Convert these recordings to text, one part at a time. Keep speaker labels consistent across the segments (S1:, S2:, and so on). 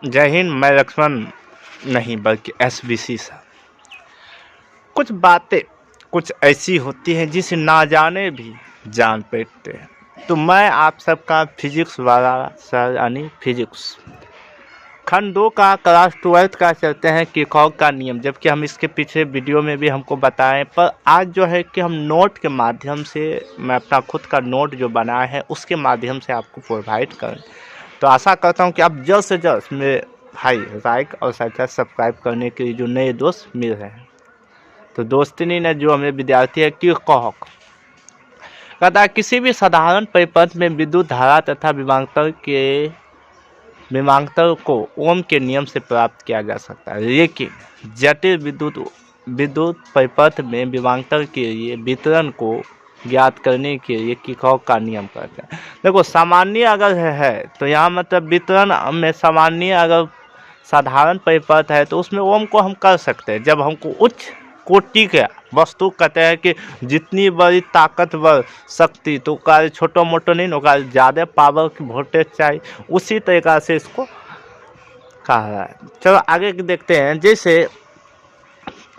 S1: जय हिंद। मैं लक्ष्मण नहीं बल्कि एसबीसी सा। कुछ बातें कुछ ऐसी होती हैं जिसे ना जाने भी जान बैठते हैं। तो मैं आप सबका फिजिक्स वाला सर यानी फिजिक्स खंड 2 का क्लास 12 का चलते हैं किरचॉफ का नियम, जबकि हम इसके पीछे वीडियो में भी हमको बताएं, पर आज जो है कि हम नोट के माध्यम से, मैं अपना खुद का नोट जो बनाया है उसके माध्यम से आपको प्रोवाइड करें। तो आशा करता हूं कि आप जल्द से जल्द मेरे भाई लाइक और साथ सब्सक्राइब करने के लिए जो नए दोस्त मिल रहे हैं। तो दोस्ती ने जो हमें विद्यार्थी है किरचॉफ कहता है किसी भी साधारण परिपथ में विद्युत धारा तथा विभवांतर को ओम के नियम से प्राप्त किया जा सकता है, लेकिन जटिल विद्युत परिपथ में विभवांतर के लिए वितरण को ज्ञात करने के लिए किरचॉफ का नियम करते हैं। देखो, सामान्य अगर है तो यहाँ मतलब वितरण में सामान्य अगर साधारण परिपथ है तो उसमें ओम को हम कर सकते हैं। जब हमको उच्च कोटि के वस्तु कहते हैं कि जितनी बड़ी ताकतवर शक्ति, तो कार्य छोटो मोटो नहीं, होगा ज़्यादा पावर की वोल्टेज चाहिए, उसी तरीक़ा से इसको कहा रहा है। चलो आगे देखते हैं। जैसे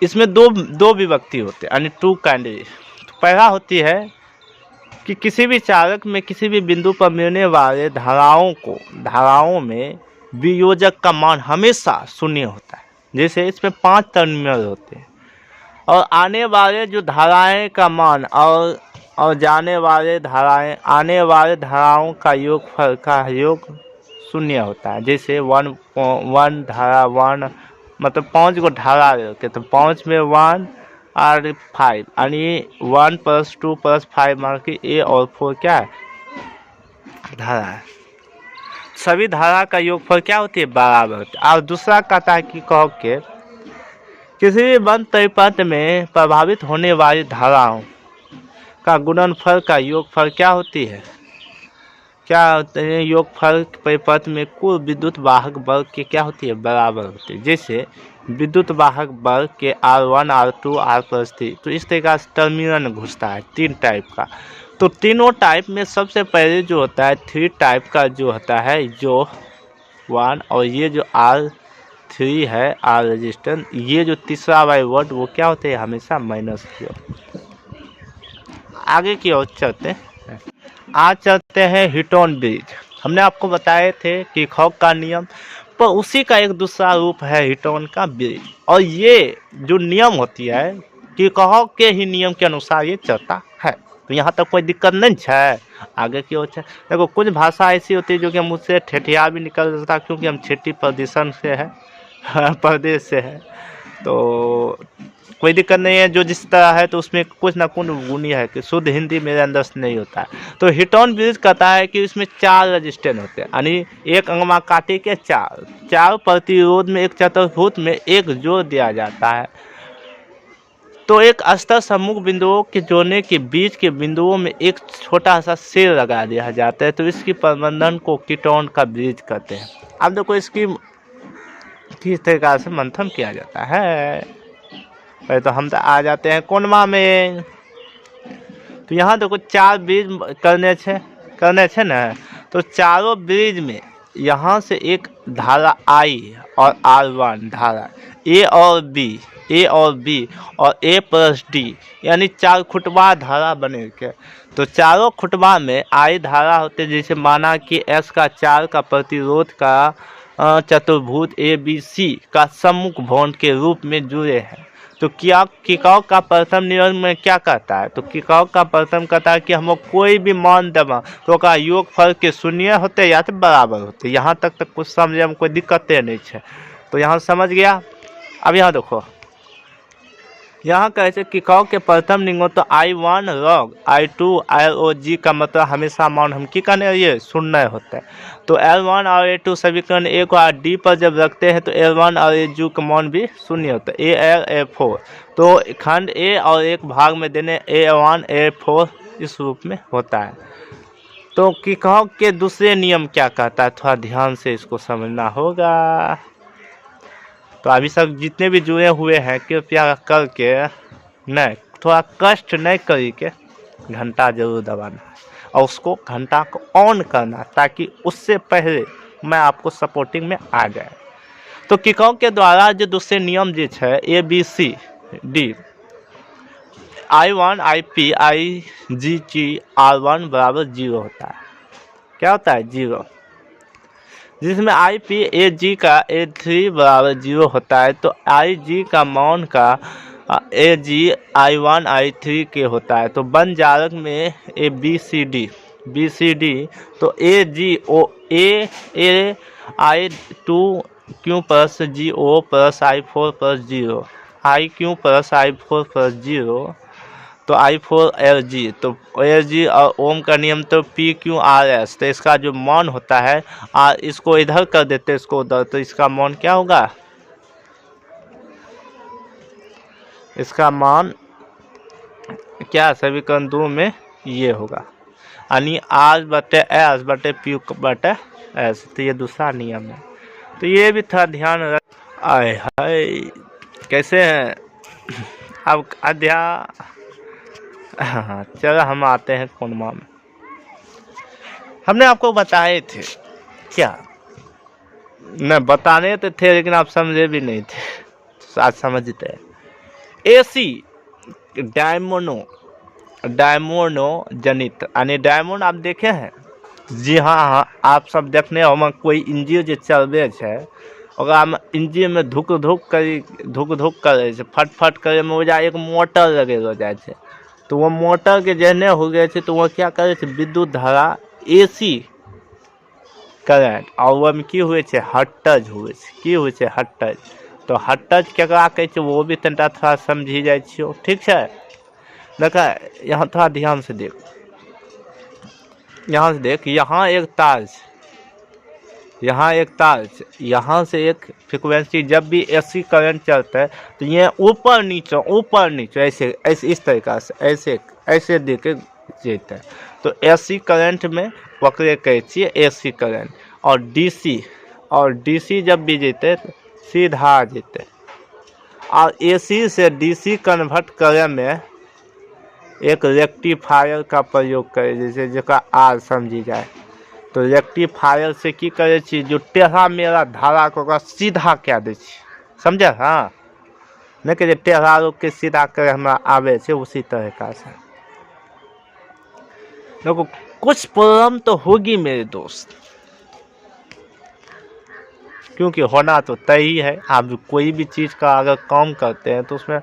S1: इसमें दो विभक्ति होते हैं यानी टू कैंडिडेट। तो पहला होती है कि किसी भी चालक में किसी भी बिंदु पर मिलने वाले धाराओं में वियोजक का मान हमेशा शून्य होता है। जैसे इसमें 5 टर्मिनल होते हैं और आने वाले जो धाराएं का मान और जाने वाले धाराएं, आने वाले धाराओं का योगफल का योग शून्य होता है। जैसे वन धारा 1 मतलब 5 को धारा रखे तो 5 में 1 और 5 यानी 1 + 2 + 5 मान के ए और 4 क्या है, धारा है। सभी धारा का योगफल क्या होती है, बराबर होती है। और दूसरा कहता है कि कहो के किसी भी बंद परिपथ में प्रभावित होने वाली धाराओं का गुणनफल का योगफल क्या होती है, क्या होते हैं, योगफल परिपथ में कुल विद्युत वाहक बल के क्या होती है, बराबर होती है। जैसे विद्युत वाहक बल के R1 R2 R+3, तो इस तरीके से टर्मिनल घुसता है 3 टाइप का। तो तीनों टाइप में सबसे पहले जो होता है 3 टाइप का जो होता है जो 1, और ये जो R3 है R रेजिस्टेंस, ये जो तीसरा वाई वर्ड वो क्या होते हैं, हमेशा माइनस की ओर। आगे की ओर चलते हैं। आज चलते हैं हीटोन ब्रिज। हमने आपको बताए थे किरचॉफ का नियम, पर उसी का एक दूसरा रूप है हीटोन का ब्रिज। और ये जो नियम होती है किरचॉफ के ही नियम के अनुसार ये चलता है। तो यहाँ तक कोई दिक्कत नहीं है। आगे की ओर देखो, कुछ भाषा ऐसी होती है जो कि हम उससे ठेठिया भी निकल जाता, क्योंकि हम क्षेत्रीय प्रदेश से है, तो कोई दिक्कत नहीं है। जो जिस तरह है तो उसमें कुछ ना कुछ गुणी है कि शुद्ध हिंदी मेरे अंदर से नहीं होता है। तो हीटोन ब्रिज कहता है कि इसमें 4 रेजिस्टेंस होते हैं, यानी एक अंगमा काटे के 4 प्रतिरोध में एक चतुर्भुज में एक जोड़ दिया जाता है। तो एक स्तर सम्मुख बिंदुओं के जोड़ने के बीच के बिंदुओं में एक छोटा सा सेल लगा दिया जाता है। तो इसकी प्रबंधन को हीटोन का ब्रिज कहते हैं। अब देखो इसकी किस तरीके से मंथन किया जाता है। पहले तो हम आ जाते हैं कोनमा में। तो यहाँ देखो 4 ब्रिज करने छे ना, तो चारों ब्रिज में यहाँ से एक धारा I और R1 धारा A और B और A+D यानी 4 खुटबा धारा बने के। तो चारों खुटबा में I धारा होते, जैसे माना कि S का 4 का प्रतिरोध का चतुर्भुज ABC का सम्मुख भवन के रूप में जुड़े हैं। तो किरचॉफ का प्रथम नियम में क्या कहता है, तो किरचॉफ का प्रथम कहता है कि हम कोई भी मान देवा तो का योगफल के शून्य होते या तो बराबर होते। यहाँ तक कुछ समझे में कोई दिक्कतें नहीं है। तो यहाँ समझ गया। अब यहाँ देखो, यहाँ कैसे किरचॉफ के प्रथम नियम तो I1 log I2 log का मतलब हमेशा मान हम की करने ये शून्य होता है। तो L1 और A2 समीकरण A को D पर जब रखते हैं तो L1 और A2 का मान भी शून्य होता है, AL A4। तो खंड A और एक भाग में देने A1 A4 इस रूप में होता है। तो किरचॉफ के दूसरे नियम क्या कहता है, थोड़ा ध्यान से इसको समझना होगा। तो अभी सब जितने भी जुड़े हुए हैं कृपया करके नहीं, थोड़ा कष्ट नहीं करी के घंटा जरूर दबाना और उसको घंटा को ऑन करना, ताकि उससे पहले में आपको सपोर्टिंग में आ जाए। तो किकॉक के द्वारा जो दूसरे नियम जो है ABCD I1 IP IG R1 बराबर 0 होता है। क्या होता है? 0। जिसमें IP AG का A3 बराबर 0 होता है, तो IG का मान का AG I1 I3 के होता है। तो बन जारक में BCD तो A I2 Q plus GO plus I4 plus 0 IQ plus I4 plus 0 तो I4 LG तो LG और ओम का नियम तो PQRS। तो इसका जो मान होता है इसको इधर कर देते इसको उधर, तो इसका मान क्या होगा? इसका मान क्या समीकरण 2 में ये होगा, यानी R बटे S बटे P बटे S। तो ये दूसरा नियम है। तो ये भी थोड़ा ध्यान रख। आए हाय कैसे हैं अब हाँ चलो हम आते हैं कोनमा में। हमने आपको बताए थे क्या? न बताने तो थे लेकिन आप समझे भी नहीं थे, आज समझते हैं। AC डायमोनो जनित यानी डायमंड आप देखे हैं? जी हाँ, आप सब देखने हम कोई इंजन जो चलबे है और इंजन में धुक धुक करे फट करे में हो जाए एक मोटर लगे हो जाए छे। तो वो मोटर के जहने हो गए थे तो वो क्या करे थे? विद्युत धारा AC करंट और वो में की हुए छे? हट हुए छे। की हुए छे? हट। तो हट केकरा कहे छे वो भी तनिटा थोड़ा समझी जाए छियो, ठीक है? देखा यहाँ थोड़ा ध्यान से देख, यहाँ से देख, यहाँ एक तार, यहाँ एक तार, यहाँ से एक फ्रिक्वेंसी जब भी AC करंट चलता है तो ये ऊपर नीचे ऐसे इस तरीका से ऐसे देके जेता है। तो AC करंट में पकड़े कहे छे AC करंट। और DC जब भी जेते तो सीधा जेते। और AC से DC कन्वर्ट करे में एक रेक्टिफायर का प्रयोग करे, जैसे जका R समझी जाए। तो रेक्टिफायर से की करे छी? जो टेढ़ा मेरा धारा को सीधा क्या दे छी, समझे? हाँ, नहीं कि टेढ़ा रोक के सीधा करे हमारा आवे छे, उसी तरीका से। देखो कुछ प्रॉब्लम तो होगी मेरे दोस्त, क्योंकि होना तो तय ही है। आप कोई भी चीज़ का अगर काम करते हैं तो उसमें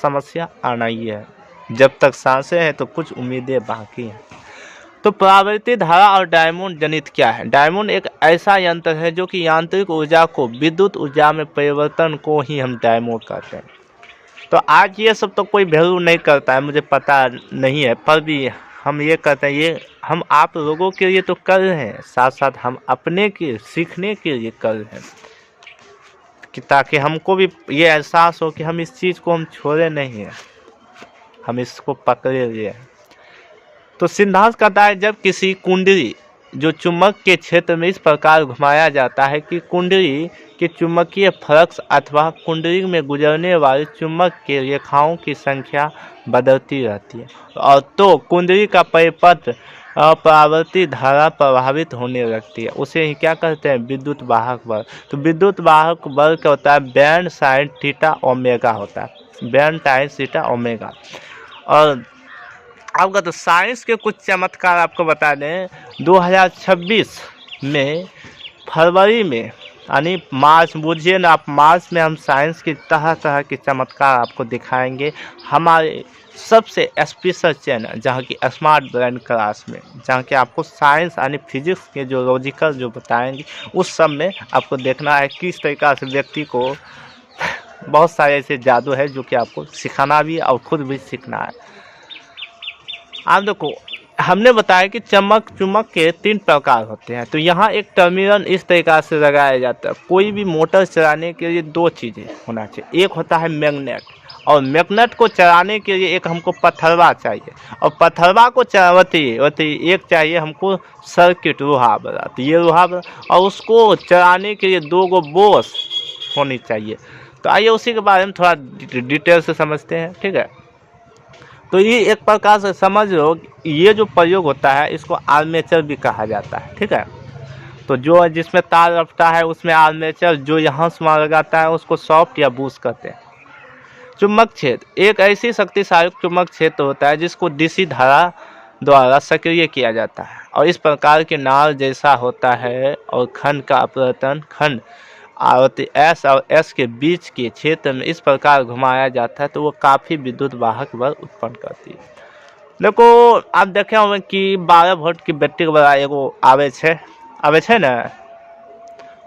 S1: समस्या आना ही है। जब तक सांसें हैं तो कुछ उम्मीदें बाकी हैं। तो परावर्तित धारा और डायमंड जनित क्या है? डायमंड एक ऐसा यंत्र है जो कि यांत्रिक ऊर्जा को विद्युत ऊर्जा में परिवर्तन को ही हम डायमंड कहते हैं। तो आज ये सब तो कोई वैल्यू नहीं करता है, मुझे पता नहीं है, पर भी हम ये कहते हैं, ये हम आप लोगों के लिए तो कर रहे हैं, साथ साथ हम अपने के सीखने के लिए कर रहे हैं कि ताकि हमको भी ये एहसास हो कि हम इस चीज़ को हम छोड़े नहीं हैं, हम इसको पकड़े हुए हैं। तो सिद्धांत कहता है जब किसी कुंडली जो चुंबक के क्षेत्र में इस प्रकार घुमाया जाता है कि कुंडली के चुंबकीय फ्लक्स अथवा कुंडली में गुजरने वाले चुंबक के रेखाओं की संख्या बदलती रहती है, और तो कुंडली का परिपथ परावर्तित धारा प्रभावित होने लगती है। उसे ही क्या कहते हैं? विद्युत वाहक बल। तो विद्युत वाहक बल क्या होता है? बैंड साइन थीटा ओमेगा होता है, बैंड साइन थीटा ओमेगा। और आपका तो साइंस के कुछ चमत्कार आपको बता दें। 2026 में फरवरी में, यानी मार्च, बुझिए ना आप, मार्च में हम साइंस की तरह तरह के चमत्कार आपको दिखाएंगे हमारे सबसे स्पेशल चैनल, जहाँ की स्मार्ट ब्रेन क्लास में, जहाँ के आपको साइंस यानी फिजिक्स के जो लॉजिकल जो बताएंगे उस सब में आपको देखना है किस तरीका से व्यक्ति को बहुत सारे ऐसे जादू है जो कि आपको सिखाना भी और खुद भी सीखना है। आप देखो, हमने बताया कि चुंबक के 3 प्रकार होते हैं। तो यहाँ एक टर्मिनल इस तरीका से लगाया जाता है। कोई भी मोटर चलाने के लिए 2 चीज़ें होना चाहिए। एक होता है मैग्नेट, और मैग्नेट को चलाने के लिए एक हमको पत्थरवा चाहिए, और पत्थरवा को चलाते एक चाहिए हमको सर्किट लोहा बड़ा। तो ये लोहा बड़ा, और उसको चलाने के लिए 2 गो बोस होनी चाहिए। तो आइए उसी के बारे में थोड़ा डिटेल से समझते हैं, ठीक है? तो ये एक प्रकार से समझ लो, ये जो प्रयोग होता है इसको आर्मेचर भी कहा जाता है, ठीक है? तो जो जिसमें तार रखता है उसमें आर्मेचर जो यहाँ से वहाँ लगाता है उसको सॉफ्ट या बूस्ट कहते हैं। चुंबक क्षेत्र एक ऐसी शक्तिशाली चुंबक क्षेत्र होता है जिसको डीसी धारा द्वारा सक्रिय किया जाता है और इस प्रकार के नाल जैसा होता है और खंड का अपवर्तन खंड आवृत्ति S और S के बीच के क्षेत्र में इस प्रकार घुमाया जाता है तो वो काफ़ी विद्युत वाहक बल उत्पन्न करती है। देखो आप देखे होंगे कि 12 वोल्ट की बैटरी वाला एगो आवे छे ना,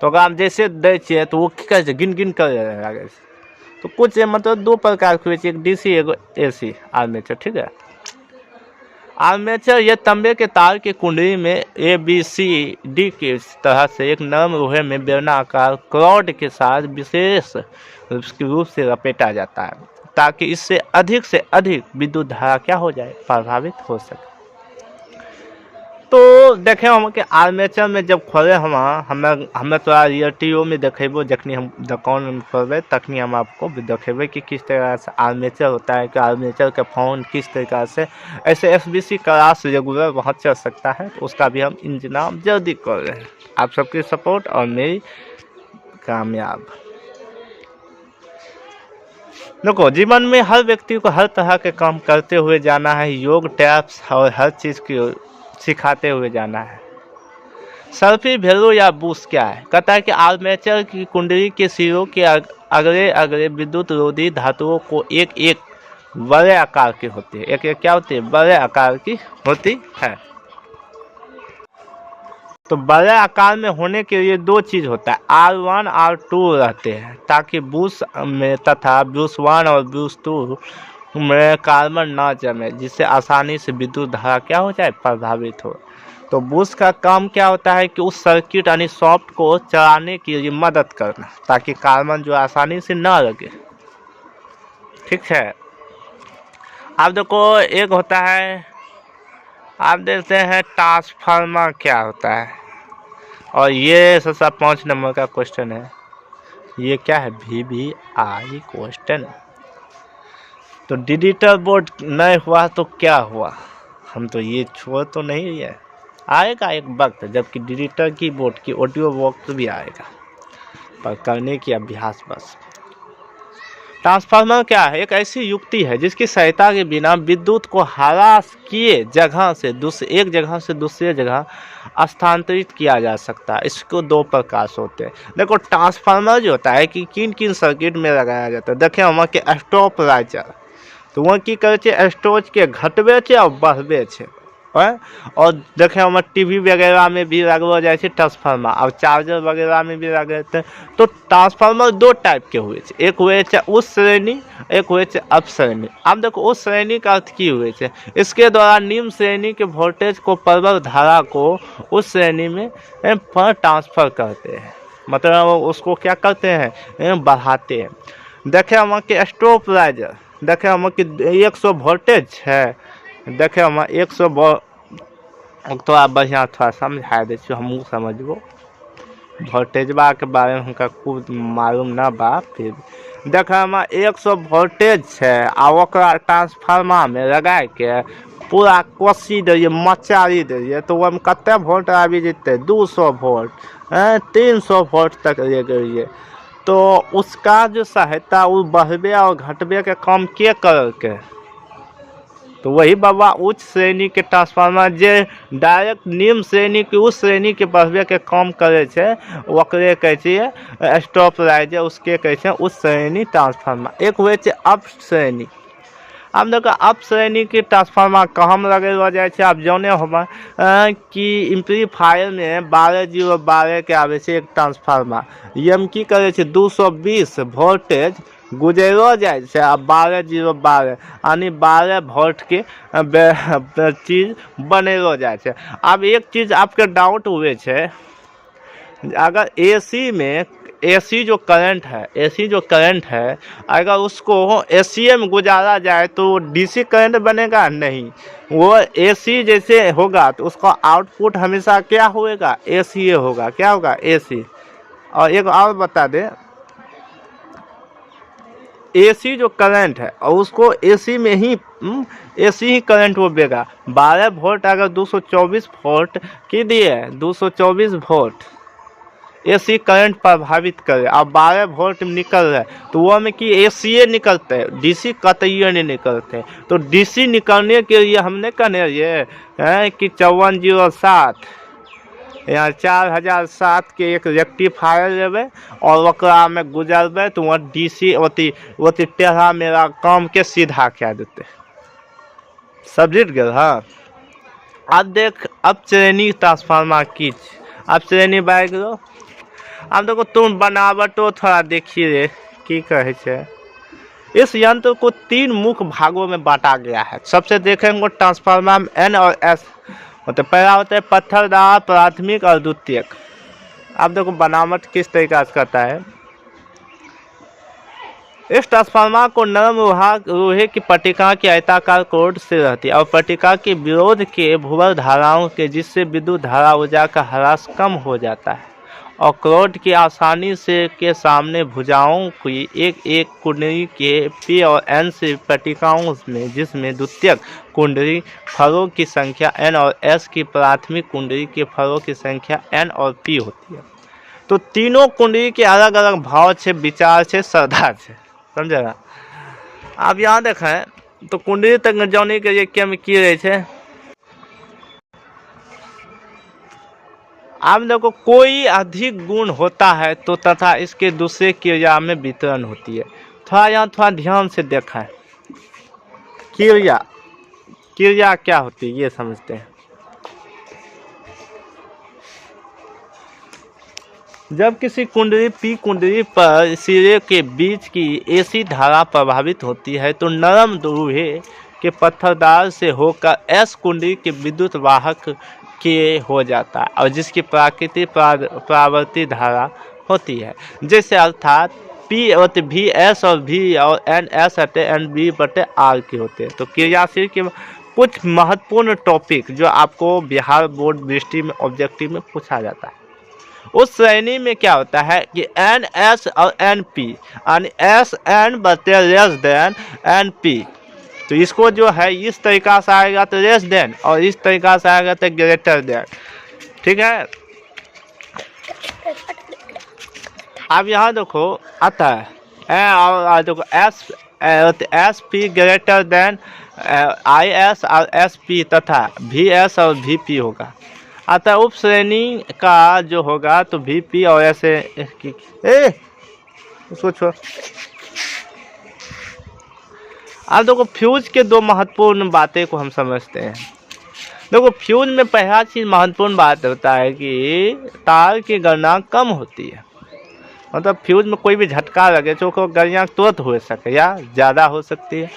S1: तो अगर आप जैसे दै छियै तो वो की करे छै गिन गिन कर लागे छै। तो कुछ मतलब दो प्रकार के होय छै, एक डीसी एगो एसी आर्मेचर। ठीक है, आर्मेचर यह तांबे के तार के कुंडली में ABCD के तरह से एक नरम लोहे में बेलनाकार क्लॉड के साथ विशेष रूप से लपेटा जाता है ताकि इससे अधिक विद्युत धारा क्या हो जाए, प्रभावित हो सके। तो देखे हम कि आर्मेचर में जब खोले हमें तोरा रियलिटियो में देखेबो, जखनी हम दुकान में खोलबे तखनी हम आपको भी देखेबे कि किस तरह से आर्मेचर होता है, कि आर्मेचर का फोन किस तरीका से ऐसे FBC क्लास रेगुलर वहाँ चल सकता है। तो उसका भी हम इंतजाम जल्दी कर रहे हैं, आप सबकी सपोर्ट और मेरी कामयाब। देखो जीवन में हर व्यक्ति को हर तरह के काम करते हुए जाना है, योग टैप्स और हर चीज़ की सिखाते हुए जाना है। सल्फी वैल्यू या बूस्ट क्या है, कहता है कि आर्मेचर की कुंडली के सिरों के अगले विद्युत रोधी धातुओं को एक एक बड़े आकार की होती है, एक एक क्या होती है, बड़े आकार की होती है। तो बड़े आकार में होने के लिए दो चीज होता है, R1 R2 रहते हैं ताकि बूस्ट में तथा बूस्ट 1 और बूस्ट 2 में कार्बन ना जमे, जिससे आसानी से विद्युत धारा क्या हो जाए, प्रभावित हो। तो बूस्ट का काम क्या होता है कि उस सर्किट यानी सॉफ्ट को चलाने के लिए मदद करना ताकि कार्बन जो आसानी से ना लगे। ठीक है, अब देखो एक होता है, आप देखते हैं ट्रांसफार्मर क्या होता है, और ये सबसे 5 नंबर का क्वेश्चन है। ये क्या है, VVI क्वेश्चन। तो डिजिटल बोर्ड नहीं हुआ तो क्या हुआ, हम तो ये छोड़ तो नहीं है, आएगा एक वक्त जबकि डिजिटल की बोर्ड की ऑडियो बॉक्स भी आएगा, पर करने की अभ्यास बस। ट्रांसफार्मर क्या है, एक ऐसी युक्ति है जिसकी सहायता के बिना विद्युत को ह्रास किए एक जगह से दूसरे जगह स्थानांतरित किया जा सकता है। इसको दो प्रकार होते हैं। देखो ट्रांसफार्मर जो होता है कि किन किन सर्किट में लगाया जाता है, देखें हम के स्टॉप राइजर, तो वहाँ की करे छे स्टोरेज के घटबे छे और बढ़बे छे। और देखें हम टीवी वगैरह में भी लगवा जाए ट्रांसफार्मर, और चार्जर वगैरह में भी लगे रहते हैं। तो ट्रांसफार्मर दो टाइप के हुए छे, एक हुए छे उस श्रेणी, एक हुए छे अप श्रेणी। अब देखो उस श्रेणी का अर्थ की हुए छे, इसके द्वारा निम्न श्रेणी के वोल्टेज को प्रबल धारा को उस श्रेणी में ट्रांसफर करते हैं, मतलब उसको क्या करते हैं, बढ़ाते हैं। देखे हम कि स्टॉप राइजर, देखे हम कि 100 वोल्टेज है, देखे हम 100 तो आप बढ़िया थोड़ा समझा दे, हमू समझबो, वोल्टेजबा के बारे में हमका खूब मालूम ना बा, फिर देखे हम 100 वोल्टेज है आ ओकरा ट्रांसफार्मर में लगा के पूरा कोसी दिए, मचारी दिए, तो वो कते वोल्ट आबि जते, 200 वोल्ट 300 वोल्ट तक ले गए। तो उसका जो सहायता वो बढ़बे और घटबे के काम के करके, तो वही बाबा उच्च श्रेणी के ट्रांसफार्मर जे डायरेक्ट निम्न श्रेणी के उस श्रेणी के बढ़बे के काम करे छे, ओकरे कहे छे स्टॉप राइजर, उसके कहे छे उच्च श्रेणी ट्रांसफार्मर। एक हुए छे अप श्रेणी। अब देखो अप श्रेणी के ट्रांसफार्मर कहाँ लगेलो जाए छे, आप जाने होगा कि एम्पलीफायर में 12012 के आवे छे एक ट्रांसफार्मर, ये हम की करे छे 220 वोल्टेज गुजरो जाए छे, अब 12012 यानी 12 वोल्ट के चीज बनेलो जाए छे। अब एक चीज आपके डाउट हुए छे, अगर एसी जो करंट है अगर उसको एसी में गुजारा जाए तो डीसी करंट बनेगा नहीं, वो एसी जैसे होगा तो उसका आउटपुट हमेशा क्या होएगा, एसी होगा। क्या होगा, एसी। और एक और बता दे, एसी जो करंट है और उसको एसी में ही एसी ही करंट वो देगा। 12 वोल्ट अगर 224 वोल्ट की दिए 224 वोल्ट एसी करंट प्रभावित करे अब 12 वोल्ट निकल रहा है तो वो में कि एसी निकलते हैं, डीसी कतई नहीं निकलते। तो डीसी निकलने के लिए हमने कहने ये है कि 5407 यहाँ 4007 के एक रेक्टिफायर लेवे और वकरा में गुजरबे तो वहाँ डीसी ओती टेढ़ा मेरा काम के सीधा क्या देते। समझ गए? हाँ, अब देख अब श्रेणी ट्रांसफार्मर की अब श्रेणी बैग लो। अब देखो तुम बनावटो थोड़ा देखिए रे की कहे छे। इस यंत्र को 3 मुख्य भागों में बांटा गया है। सबसे देखेंगे ट्रांसफार्मर एन और एस होते। पहला होता है पत्थरदार प्राथमिक और द्वितीयक। अब देखो बनावट किस तरीका से करता है। इस ट्रांसफार्मर को नरम लोहे की पट्टिका की आयताकार कोड से रहती है और पट्टिका के विरोध के भूगर्भ धाराओं के जिससे विद्युत धारा ऊर्जा का ह्रास कम हो जाता है और क्रोड की आसानी से के सामने भुजाओं की एक कुंडली के पी और एन से पट्टिकाओं में जिसमें द्वितीयक कुंडली फरों की संख्या एन और एस की प्राथमिक कुंडली के फरों की संख्या एन और पी होती है। तो तीनों कुंडली के अलग अलग भाव से विचार से श्रद्धा से समझेगा। अब यहाँ देखें तो कुंडली तक जाने के लिए क्या में की रहे थे। अब देखो कोई अधिक गुण होता है तो तथा इसके दूसरे क्रिया में वितरण होती है। थोड़ा यहाँ थोड़ा ध्यान से देखा है। क्रिया क्या होती है ये समझते हैं। जब किसी कुंडली पी कुंडली पर सिरे के बीच की एसी धारा प्रभावित होती है तो नरम लोहे के पत्थरदार से होकर एस कुंडली के विद्युत वाहक के हो जाता है और जिसकी प्राकृतिक प्रावर्ती धारा होती है। जैसे अर्थात पी होते वी एस और वी और एन एस हटे एन बी बटे आर के होते हैं। तो क्रियाशील के कुछ महत्वपूर्ण टॉपिक जो आपको बिहार बोर्ड दृष्टि में ऑब्जेक्टिव में पूछा जाता है। उस श्रेणी में क्या होता है कि एन एस और एन पी यानी एस एन बटे लेस देन एन पी। तो इसको जो है इस तरीका से आएगा तो लेस देन और इस तरीका से आएगा तो ग्रेटर देन। ठीक है। अब यहाँ देखो आता है और देखो S P greater than I S और एस पी तथा वी एस और वी पी होगा। अतः उप श्रेणी का जो होगा तो वी पी और ऐसे उसको छोड़। अब देखो फ्यूज के 2 महत्वपूर्ण बातें को हम समझते हैं। देखो फ्यूज में पहला चीज महत्वपूर्ण बात होता है कि तार की गणना कम होती है। मतलब फ्यूज में कोई भी झटका लगे तो गणना तुरंत हो सके या ज़्यादा हो सकती है।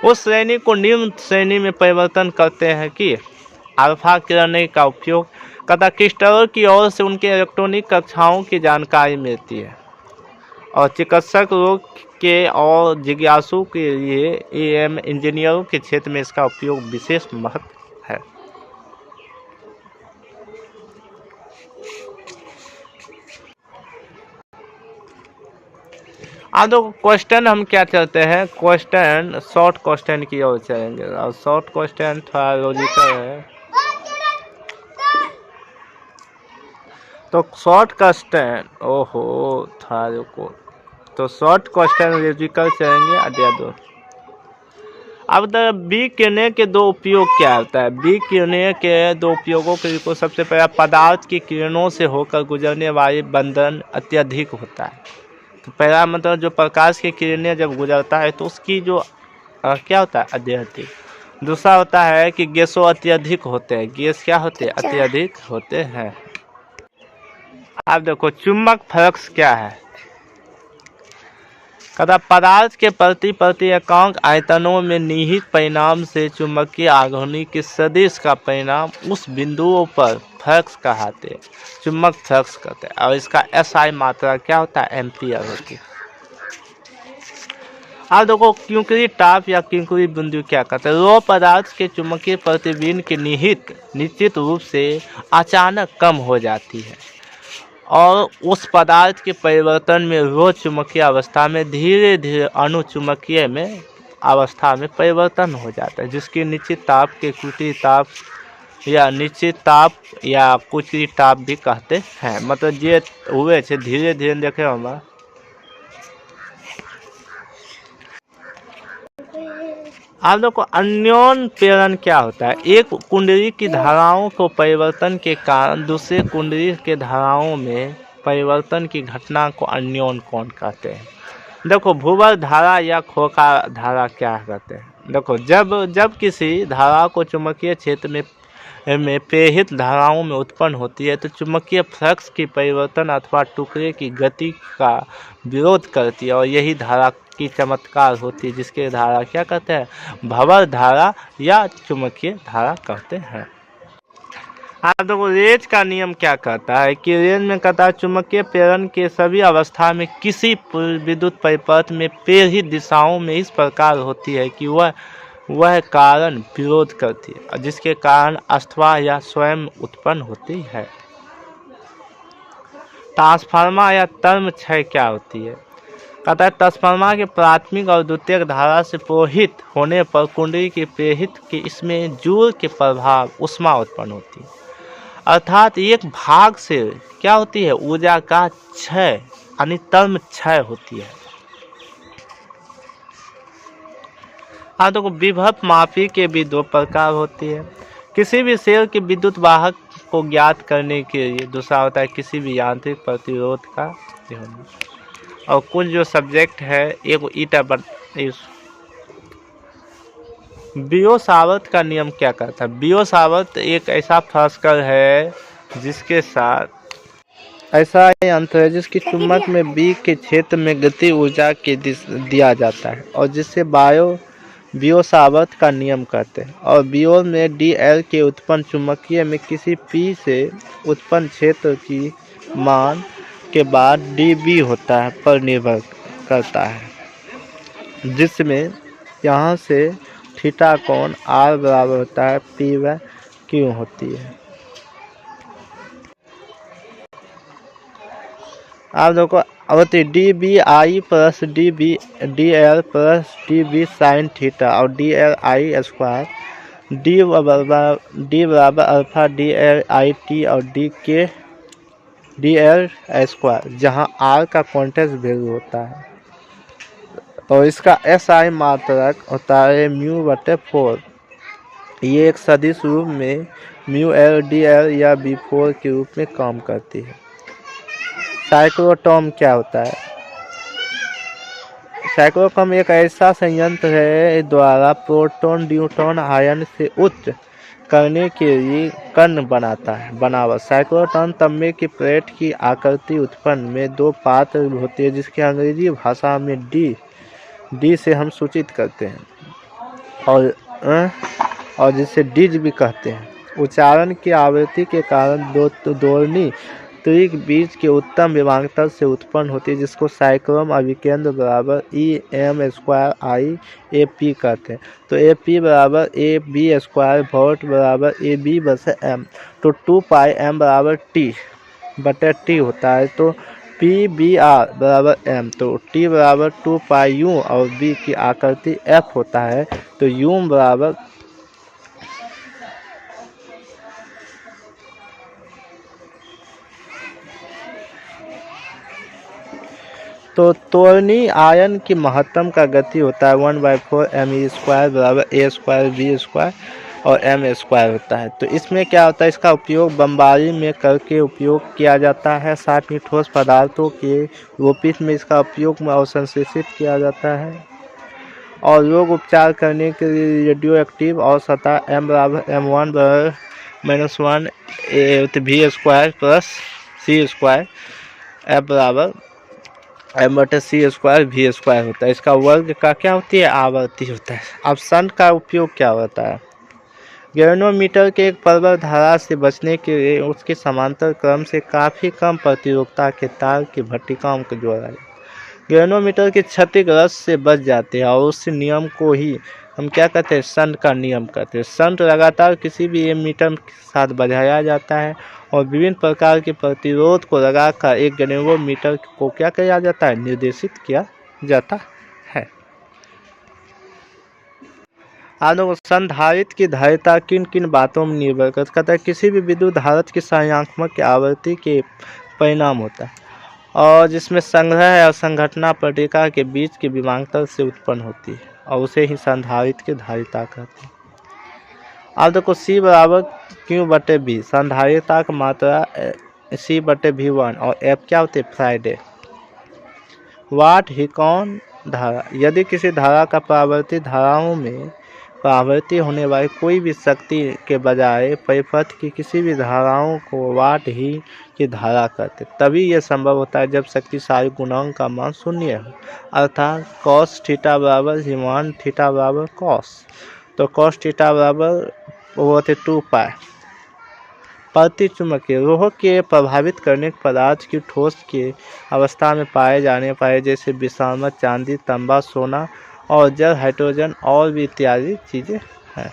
S1: उस श्रेणी को निम्न श्रेणी में परिवर्तन करते हैं कि अल्फा किरण का उपयोग तथा क्रिस्टलों की ओर से उनके इलेक्ट्रॉनिक कक्षाओं की जानकारी मिलती है और चिकित्सक रोग के और जिज्ञासु के लिए एएम इंजीनियरों के क्षेत्र में इसका उपयोग विशेष महत्व है। अब तो क्वेश्चन हम क्या चलते हैं, क्वेश्चन शॉर्ट क्वेश्चन की ओर चलेंगे और शॉर्ट क्वेश्चन थोड़ा लॉजिकल है। तो शॉर्ट क्वेश्चन ओहो थोड़ा रुको। तो शॉर्ट क्वेश्चन लॉजिकल चलेंगे दे दो। अब तो बी किरणें के 2 उपयोग क्या होता है। बी किरणें के 2 उपयोगों के लिए सबसे पहला पदार्थ की किरणों से होकर गुजरने वाली बंधन अत्यधिक होता है। तो पहला मतलब जो प्रकाश की किरणें जब गुजरता है तो उसकी जो क्या होता है अत्यधिक। दूसरा होता है कि गैसों अत्यधिक होते हैं। गैस क्या होते हैं अत्यधिक होते हैं। अब देखो चुंबक फ्लक्स क्या है। कदा पदार्थ के प्रति एकांक आयतनों में निहित परिणाम से चुंबकीय आघूर्णन के सदिश का परिणाम उस बिंदुओं पर फ्लक्स कहते हैं, चुंबक फ्लक्स कहते हैं। और इसका एसआई मात्रा क्या होता है एम्पियर होती है। अब देखो क्यूंकरी टाप या क्यूंकरी बिंदु क्या कहते हैं। रो पदार्थ के चुंबकीय प्रतिबिंब की निहित निश्चित रूप से अचानक कम हो जाती है और उस पदार्थ के परिवर्तन में रो चुंबकीय अवस्था में धीरे धीरे अणुचुंबकीय में अवस्था में परिवर्तन हो जाता है, जिसकी निश्चित ताप के कुटी ताप या निश्चित ताप या कुटी ताप भी कहते हैं। मतलब ये हुए छे धीरे धीरे देखे हम आप लोग को अन्योन प्रेरण क्या होता है। एक कुंडली की धाराओं को परिवर्तन के कारण दूसरे कुंडली के धाराओं में परिवर्तन की घटना को अन्योन कौन कहते हैं। देखो भूवल धारा या खोखा धारा क्या कहते हैं। देखो जब किसी धारा को चुंबकीय क्षेत्र में प्रेरित धाराओं में उत्पन्न होती है तो चुंबकीय फ्लक्स की परिवर्तन अथवा टुकड़े की गति का विरोध करती है और यही धारा की चमत्कार होती है, जिसके धारा क्या कहते हैं, भंवर धारा या चुंबकीय धारा कहते हैं। आप देखो रेज का नियम क्या कहता है कि रेज में कहता है चुंबकीय प्रेरण के सभी अवस्था में किसी विद्युत परिपथ में प्रेरित दिशाओं में इस प्रकार होती है कि वह कारण विरोध करती है, जिसके कारण अस्थवा या स्वयं उत्पन्न होती है। ट्रांसफार्मर या तरंग क्षय क्या होती है। कहता है ट्रांसफार्मर के प्राथमिक और द्वितीयक धारा से प्रवाहित होने पर कुंडली के प्रेरित के इसमें जूल के प्रभाव ऊष्मा उत्पन्न होती है, अर्थात एक भाग से क्या होती है, ऊर्जा का क्षय यानी तरंग क्षय होती है। हाँ तो विभव मापी के भी दो प्रकार होती है। किसी भी सेल के विद्युत वाहक को ज्ञात करने के लिए दूसरा होता है किसी भी यांत्रिक प्रतिरोध का ध्यान। और कुछ जो सब्जेक्ट है एक ईटा बियो-सावर्त का नियम क्या कहता है। बियो-सावर्त एक ऐसा फ्लक्स है जिसके साथ ऐसा यंत्र है जिसकी चुंबक में बी के क्षेत्र में गति ऊर्जा के दिया जाता है और जिससे बियो-सावर्त का नियम कहते हैं। और बियो में डी.एल के उत्पन्न चुंबकीय में किसी पी से उत्पन्न क्षेत्र की मान के बाद डी.बी होता है पर निर्भर करता है, जिसमें यहाँ से थीटा कोण आर बराबर होता है पी व क्यू होती है। आप देखो अवधि D B I plus D L plus D B sine theta और D L I square D बराबर alpha D L I T और डी एल स्क्वायर, जहाँ आर का कॉन्टेक्स्ट वैल्यू होता है। और इसका एस आई मात्रक होता है म्यू बटे 4। ये एक सदिश रूप में म्यू एल डी एल या बी 4 के रूप में काम करती है। साइक्लोट्रॉन क्या होता है। साइक्लोट्रॉन एक ऐसा संयंत्र है द्वारा प्रोटॉन न्यूट्रॉन आयन से उच्च करने के लिए कण बनावट। साइक्लोट्रॉन तांबे की प्लेट की आकृति उत्पन्न में दो पात्र होती है, जिसकी अंग्रेजी भाषा में डी से हम सूचित करते हैं और जिसे डिज भी कहते हैं। उच्चारण की आवृत्ति के कारण दोलनी त्रिक बीज के उत्तम विभवांतर से उत्पन्न होती है, जिसको साइक्लोम अभिकेंद्र बराबर E M square I A P कहते हैं। तो ए पी बराबर ए बी स्क्वायर वोल्ट बराबर ए बी बस एम, तो 2 पाई एम बराबर टी बटे टी होता है। तो पी बी आर बराबर एम, तो टी बराबर 2 पाई यू और बी की आकृति एफ होता है, तो यू बराबर तो त्वरणीय आयन की महत्तम का गति होता है 1/4 एम ई स्क्वायर बराबर ए स्क्वायर बी स्क्वायर और एम स्क्वायर होता है। तो इसमें क्या होता है, इसका उपयोग बमबारी में करके उपयोग किया जाता है। साथ ही ठोस पदार्थों के रूपित में इसका उपयोग में अवशोषित किया जाता है और रोग उपचार करने के लिए रेडियो एक्टिव और सतह एम बराबर M1 बराबर -1 V square plus C square F बराबर एम बटे सी स्क्वायर वी स्क्वायर होता है। इसका वर्ग का क्या होती है, आवृत्ति होता है। अब शंट का उपयोग क्या होता है। गैल्वेनोमीटर के एक प्रबल धारा से बचने के लिए उसके समांतर क्रम से काफ़ी कम प्रतिरोधकता के तार की भट्टिकाओं को जोड़ा जाए। गैल्वेनोमीटर के क्षतिग्रस्त से बच जाते हैं और उस नियम को ही हम क्या कहते हैं, शंट का नियम कहते हैं। शंट लगातार किसी भी एमीटर के साथ बजाया जाता है और विभिन्न प्रकार के प्रतिरोध को लगाकर एक गैल्वेनोमीटर को क्या किया जाता है, निर्देशित किया जाता है। आप लोगों को संधारित्र की धारिता किन किन बातों में निर्भर करता है। किसी भी विद्युत धारित्र की संख्यात्मक आवृत्ति के परिणाम होता है और जिसमें संग्रह और संघटना पट्टिका के बीच की विभवांतर से उत्पन्न होती है और उसे ही संधारित्र की धारिता कहते हैं। अब देखो C बराबर Q/V, संधारिता की मात्रा C/V1 और F क्या होते हैं, फ्राइडे वाट ही कौन धारा। यदि किसी धारा का परावर्तित धाराओं में परावर्तित होने वाली कोई भी शक्ति के बजाय परिपथ की किसी भी धाराओं को वाट ही की धारा कहते, तभी यह संभव होता है जब शक्तिशाली गुणांक का मान शून्य हो, अर्थात cos थीटा बराबर हीमान थीटा बराबर cos। तो cos थीटा बराबर वो होते 2π। प्रतिचुंबकीय रोह के प्रभावित करने के पदार्थ की ठोस की अवस्था में पाए जाने वाले जैसे विषामत, चांदी, तांबा, सोना और जल, हाइड्रोजन और भी इत्यादि चीज़ें हैं।